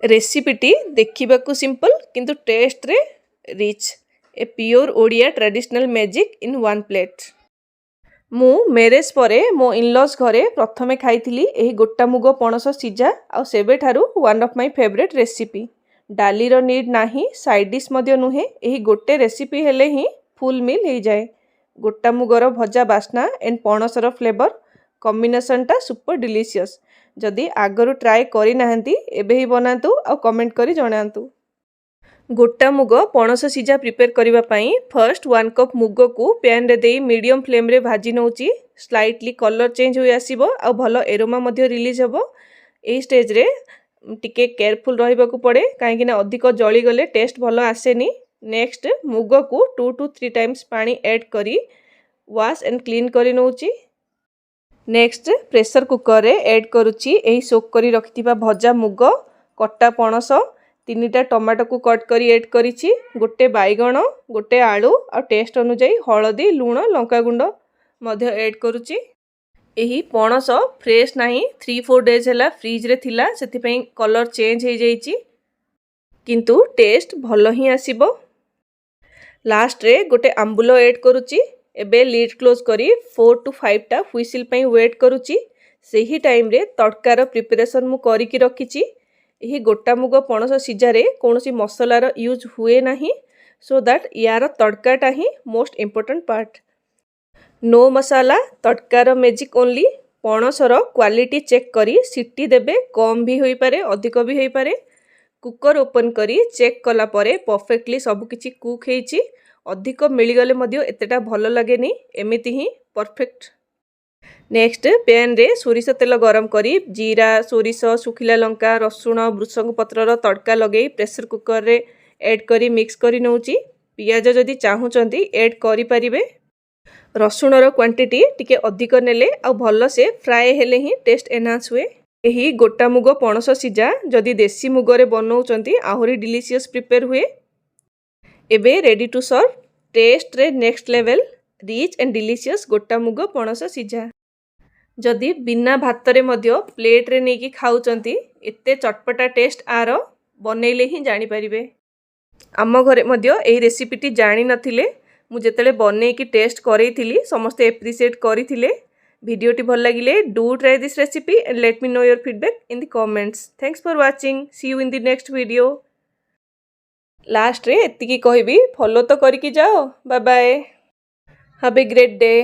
रेसिपीटी देखा सिंपल किंतु टेस्ट रे rich a pure Odia traditional magic in one plate. मु मैरेज परे मो इनलॉज घरे प्रथमे खाई गोटा मुग पणस सीझा आ सेबे ठारू one of my favourite recipe. डाली रो नीड नाही, साइड डिश मध्य नुहे, यही गोटे रेसिपी हेले ही फुल मील हो जाए। गोटा मुगर भजा बास्ना एंड पणसर फ्लेवर कॉम्बिनेशनटा सुपर डिलीशियस। जदि आगरू ट्राए करी नाहंती एबे ही बनातु आ कमेंट करी जणातु। गोटा मुग पणस सीझा प्रिपेयर करिबा पई फर्स्ट 1 कप मुग को पैन रे देई मीडियम फ्लेम रे भाजी नउची। स्लाइटली कलर चेंज होई आसीबो आ भलो एरोमा मध्य रिलीज हेबो। एई स्टेज रे टिके केयरफुल रहिबा को पड़े काहेकि ना अधिक जळी गले टेस्ट भलो आसेनी। नेक्स्ट मुग को 2 to 3 टाइम्स पानी ऐड करी वॉश एंड क्लीन करी नउची। नेक्स्ट प्रेशर कुकर रे ऐड करुची एही सोक करी रखिथिबा भजा मुग, कट्टा पणस, 3टा टमाटो को कट करी ऐड करिछि, गोटे बैगण, गोटे आलू आ टेस्ट अनुसार हळदी, लूण, लंका गुंड मध्य ऐड करुची। एही पणस फ्रेश नाही, 3-4 डेज हैला फ्रिज रे थिला, सेति पई कलर चेंज हे जाईछि किंतु टेस्ट भलो ही आसीबो। लास्ट रे गोटे आंबुलो ऐड करुची। एबे लीड क्लोज करी 4 to 5 टा हुइसिल पई वेट करुची। सेही टाइम रे तड़कार प्रिपरेशन मु करी की रखिची। एही गोटा मुग पणस सीझारे कोनोसी मसलार यूज हुए नाही, सो दैट यार तड़काटा ही मोस्ट इम्पोर्टेंट पार्ट। नो मसाला, तड़कार मैजिक ओनली। पणसर क्वालिटी चेक करी सीटी देबे, कम भी होई पारे अधिक भी होई पारे। कुकर ओपन करी चेक कला परे परफेक्टली सब किछि कुक हेछि। अधिक मिलगले मध्य एतेटा भलो लागेनी, एमिति ही परफेक्ट। नेक्स्ट पैन रे सोरिष तेल गरम करी जीरा, सोरिष, सुखिला लंका, रसुण, भृषंग पत्रर तड़का लगे प्रेशर कुकर रे ऐड करी मिक्स करी नउची। पियाज जदि चाहुचंती ऐड करी परिबे। रसुणर क्वांटिटी टिके अधिक नेले आ भलो से फ्राए हेले ही टेस्ट एनहांस हुए। एही गोटा मुग पणस सीझा जदि देसी मुगरे बनौचंती आहुरी डिलीशियस प्रिपेयर हुए। एबे रेडी टू सर्व। टेस्ट रे next level, rich and delicious गोटा मुग पणस सीझा। जदि बिना भात रे मध्य प्लेट रे नेकी खाउचंती एते चटपटा टेस्ट आर बनेइले ही जानि परिबे। आम घरे मध्य एही रेसिपीटी जानि नथिले, मु जेतेले बनेइकी टेस्ट करैथिली समस्ते एप्रिशिएट करिथिले। वीडियोटी भल लागिले do try this recipe and let me know your feedback in the comments. Thanks for watching, see you in the next video. Last रे एतिकी कहबी, फॉलो तो करके जाओ। Bye bye, have a great day.